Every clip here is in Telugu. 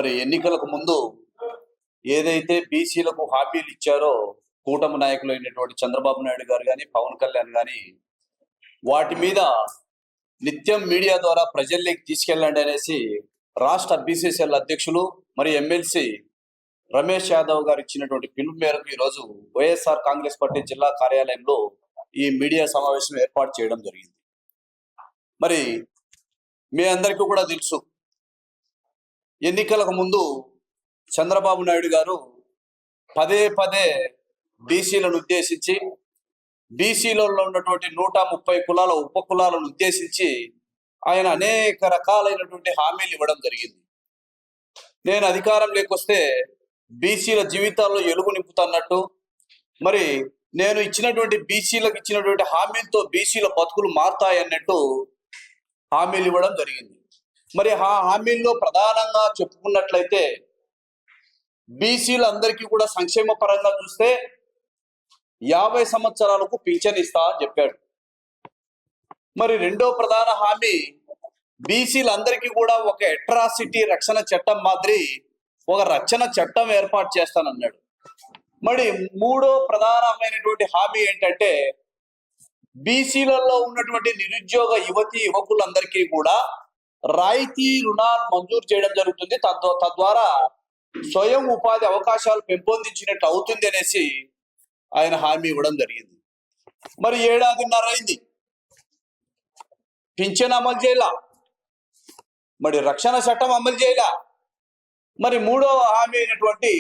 మరి ఎన్నికలకు ముందు ఏదైతే బీసీలకు హామీలు ఇచ్చారో కూటమి నాయకులు అయినటువంటి చంద్రబాబు నాయుడు గారు కానీ పవన్ కళ్యాణ్ కానీ వాటి మీద నిత్యం మీడియా ద్వారా ప్రజల్లోకి తీసుకెళ్ళండి అనేసి రాష్ట్ర బీసీసీఎల్ అధ్యక్షులు మరి ఎమ్మెల్సీ రమేష్ యాదవ్ గారు ఇచ్చినటువంటి పిలుపు మేరకు ఈరోజు వైఎస్ఆర్ కాంగ్రెస్ పార్టీ జిల్లా కార్యాలయంలో ఈ మీడియా సమావేశం ఏర్పాటు చేయడం జరిగింది. మరి మీ అందరికీ కూడా తెలుసు, ఎన్నికలకు ముందు చంద్రబాబు నాయుడు గారు పదే పదే బీసీలను ఉద్దేశించి బీసీలలో ఉన్నటువంటి 130 కులాల ఉప కులాలను ఉద్దేశించి ఆయన అనేక రకాలైనటువంటి హామీలు ఇవ్వడం జరిగింది. నేను అధికారం లేకొస్తే బీసీల జీవితాల్లో ఎలుగు నింపుతున్నట్టు, మరి నేను ఇచ్చినటువంటి బీసీలకు ఇచ్చినటువంటి హామీలతో బీసీల బతుకులు మారుతాయన్నట్టు హామీలు ఇవ్వడం జరిగింది. మరి ఆ హామీల్లో ప్రధానంగా చెప్పుకున్నట్లయితే బీసీలందరికీ కూడా సంక్షేమ పరంగా చూస్తే 50 సంవత్సరాలకు పింఛన్ ఇస్తా అని చెప్పాడు. మరి రెండో ప్రధాన హామీ బీసీలందరికీ కూడా ఒక అట్రాసిటీ రక్షణ చట్టం మాదిరి ఒక రక్షణ చట్టం ఏర్పాటు చేస్తానన్నాడు. మరి మూడో ప్రధానమైనటువంటి హామీ ఏంటంటే బీసీలలో ఉన్నటువంటి నిరుద్యోగ యువకులందరికీ కూడా రాయితీ రుణాలు మంజూరు చేయడం జరుగుతుంది. తద్వారా స్వయం ఉపాధి అవకాశాలు పెంపొందించినట్టు అవుతుంది అనేసి ఆయన హామీ ఇవ్వడం జరిగింది. మరి 1.5 ఏళ్ల అయింది, పింఛన్ అమలు చేయలా, మరి రక్షణ చట్టం అమలు చేయలా. మరి మూడో హామీ అయినటువంటి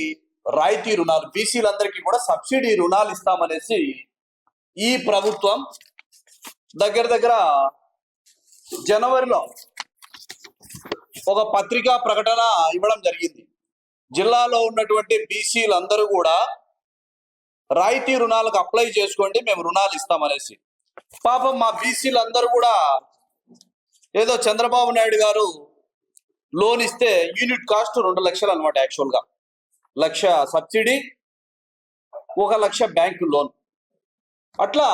రాయితీ రుణాలు, బీసీలందరికీ కూడా సబ్సిడీ రుణాలు ఇస్తామనేసి ఈ ప్రభుత్వం దగ్గర జనవరిలో ఒక పత్రికా ప్రకటన ఇవ్వడం జరిగింది. జిల్లాలో ఉన్నటువంటి బీసీలందరూ కూడా రాయితీ రుణాలకు అప్లై చేసుకోండి, మేము రుణాలు ఇస్తామనేసి. పాపం మా బీసీలందరూ కూడా ఏదో చంద్రబాబు నాయుడు గారు లోన్ ఇస్తే యూనిట్ కాస్ట్ 2 లక్షలు అనమాట. యాక్చువల్గా 1 లక్ష సబ్సిడీ, 1 లక్ష బ్యాంకు లోన్. అట్లా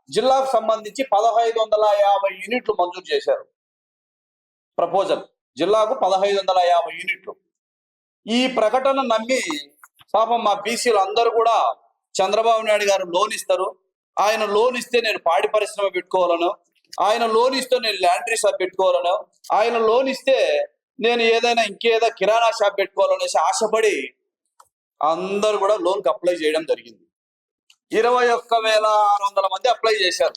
జిల్లాకు సంబంధించి 1550 యూనిట్లు మంజూరు చేశారు. ప్రపోజల్ జిల్లాకు 1550 యూనిట్లు. ఈ ప్రకటన నమ్మి పాపం మా బీసీలు అందరూ కూడా చంద్రబాబు నాయుడు గారు లోన్ ఇస్తారు, ఆయన లోన్ ఇస్తే నేను పాడి పరిశ్రమ పెట్టుకోవాలను, ఆయన లోన్ ఇస్తే నేను ల్యాండ్రీ షాప్ పెట్టుకోవాలను, ఆయన లోన్ ఇస్తే నేను ఏదైనా ఇంకేదో కిరాణా షాప్ పెట్టుకోవాలనేసి ఆశపడి అందరూ కూడా లోన్కి అప్లై చేయడం జరిగింది. 21,600 మంది అప్లై చేశారు.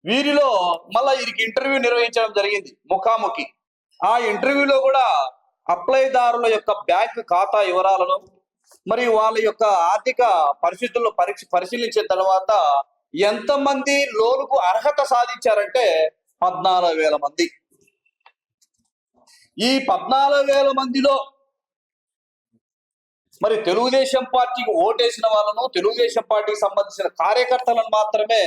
వీరిలో మళ్ళా వీరికి ఇంటర్వ్యూ నిర్వహించడం జరిగింది, ముఖాముఖి. ఆ ఇంటర్వ్యూలో కూడా అప్లైదారుల యొక్క బ్యాంక్ ఖాతా వివరాలను మరియు వాళ్ళ యొక్క ఆర్థిక పరిస్థితుల్లో పరిశీలించిన తర్వాత ఎంతమంది లోనుకు అర్హత సాధించారంటే 14,000 మంది. ఈ 14,000 మందిలో మరి తెలుగుదేశం పార్టీకి ఓటేసిన వాళ్ళను, తెలుగుదేశం పార్టీకి సంబంధించిన కార్యకర్తలను మాత్రమే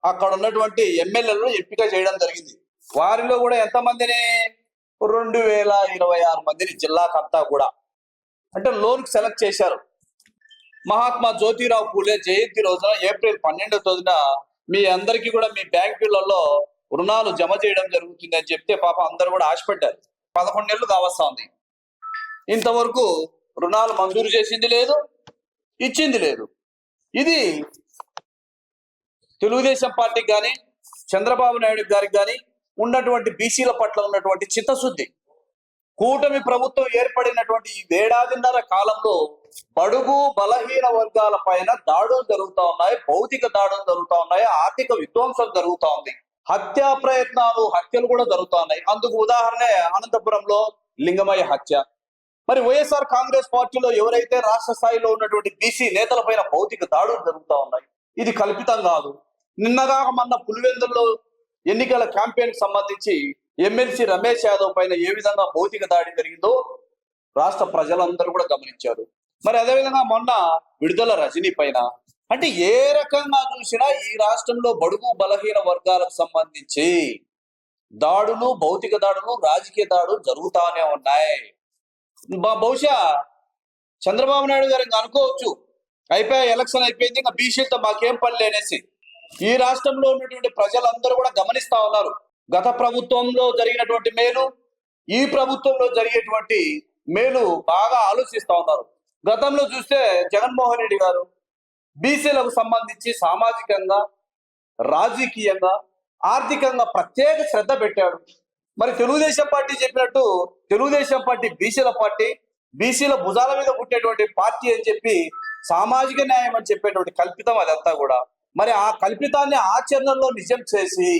అక్కడ ఉన్నటువంటి ఎమ్మెల్యేలను ఎంపిక చేయడం జరిగింది. వారిలో కూడా ఎంతమందిని 2,026 మందిని జిల్లాకంతా కూడా అంటే లోన్కి సెలెక్ట్ చేశారు. మహాత్మా జ్యోతిరావు పూలే జయంతి రోజున ఏప్రిల్ 12వ తేదీన మీ అందరికీ కూడా మీ బ్యాంకులలో రుణాలు జమ చేయడం జరుగుతుంది అని చెప్తే పాప అందరూ కూడా ఆశపడ్డారు. 11 నెలలు కావస్తా ఉంది, ఇంతవరకు రుణాలు మంజూరు చేసింది లేదు, ఇచ్చింది లేదు. ఇది తెలుగుదేశం పార్టీకి కానీ చంద్రబాబు నాయుడు గారికి కానీ ఉన్నటువంటి బీసీల పట్ల ఉన్నటువంటి చిత్తశుద్ధి. కూటమి ప్రభుత్వం ఏర్పడినటువంటి ఈ 1.5 కాలంలో బడుగు బలహీన వర్గాల పైన దాడులు జరుగుతూ ఉన్నాయి, భౌతిక దాడులు జరుగుతూ ఉన్నాయి, ఆర్థిక విధ్వంసం జరుగుతూ ఉంది, హత్యా ప్రయత్నాలు, హత్యలు కూడా జరుగుతూ ఉన్నాయి. అందుకు ఉదాహరణ అనంతపురంలో లింగమయ్య హత్య. మరి వైఎస్ఆర్ కాంగ్రెస్ పార్టీలో ఎవరైతే రాష్ట్ర స్థాయిలో ఉన్నటువంటి బీసీ నేతల పైన భౌతిక దాడులు జరుగుతూ ఉన్నాయి. ఇది కల్పితం కాదు. నిన్నగా మొన్న పులివెందుల్లో ఎన్నికల క్యాంపెయిన్ సంబంధించి ఎమ్మెల్సీ రమేష్ యాదవ్ పైన ఏ విధంగా భౌతిక దాడి జరిగిందో రాష్ట్ర ప్రజలందరూ కూడా గమనించారు. మరి అదేవిధంగా మొన్న విడుదల రజనీ పైన, అంటే ఏ రకంగా చూసినా ఈ రాష్ట్రంలో బడుగు బలహీన వర్గాలకు సంబంధించి దాడులు, భౌతిక దాడులు, రాజకీయ దాడులు జరుగుతానే ఉన్నాయి. బహుశా చంద్రబాబు నాయుడు గారు ఇంకా అనుకోవచ్చు, ఎలక్షన్ అయిపోయింది, ఇంకా బీసీలతో మాకేం పని లేనేసి. ఈ రాష్ట్రంలో ఉన్నటువంటి ప్రజలందరూ కూడా గమనిస్తా ఉన్నారు. గత ప్రభుత్వంలో జరిగినటువంటి మేలు, ఈ ప్రభుత్వంలో జరిగేటువంటి మేలు బాగా ఆలోచిస్తా ఉన్నారు. గతంలో చూస్తే జగన్మోహన్ రెడ్డి గారు బీసీలకు సంబంధించి సామాజికంగా, రాజకీయంగా, ఆర్థికంగా ప్రత్యేక శ్రద్ధ పెట్టాడు. మరి తెలుగుదేశం పార్టీ చెప్పినట్టు తెలుగుదేశం పార్టీ బీసీల పార్టీ, బీసీల భుజాల మీద పుట్టేటువంటి పార్టీ అని చెప్పి సామాజిక న్యాయం అని చెప్పేటువంటి కల్పితం అదంతా కూడా. మరి ఆ కల్పితాన్ని ఆచరణలో నిజం చేసి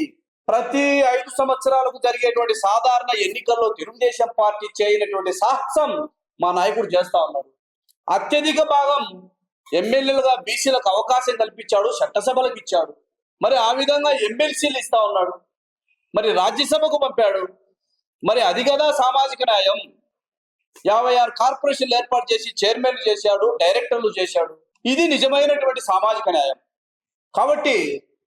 ప్రతి 5 సంవత్సరాలకు జరిగేటువంటి సాధారణ ఎన్నికల్లో తెలుగుదేశం పార్టీ చేయనటువంటి సాహసం మా నాయకుడు చేస్తా ఉన్నారు. అత్యధిక భాగం ఎమ్మెల్యేలుగా బీసీలకు అవకాశం కల్పించాడు, చట్టసభలకు ఇచ్చాడు. మరి ఆ విధంగా ఎమ్మెల్సీలు ఇస్తా ఉన్నాడు, మరి రాజ్యసభకు పంపాడు. మరి అది కదా సామాజిక న్యాయం. 56 కార్పొరేషన్లు ఏర్పాటు చేసి చైర్మన్లు చేశాడు, డైరెక్టర్లు చేశాడు. ఇది నిజమైనటువంటి సామాజిక న్యాయం. కాబట్టి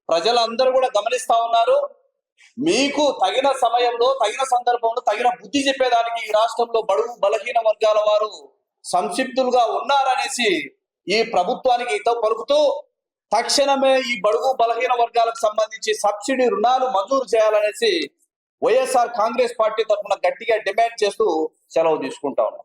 ప్రజలందరూ కూడా గమనిస్తా ఉన్నారు. మీకు తగిన సమయంలో, తగిన సందర్భంలో తగిన బుద్ధి చెప్పేదానికి ఈ రాష్ట్రంలో బడుగు బలహీన వర్గాల వారు సంసిప్తులుగా ఉన్నారనేసి ఈ ప్రభుత్వానికి హితవు పలుకుతూ తక్షణమే ఈ బడుగు బలహీన వర్గాలకు సంబంధించి సబ్సిడీ రుణాలు మంజూరు చేయాలనేసి వైఎస్ఆర్ కాంగ్రెస్ పార్టీ తరఫున గట్టిగా డిమాండ్ చేస్తూ సెలవు తీసుకుంటా ఉన్నాం.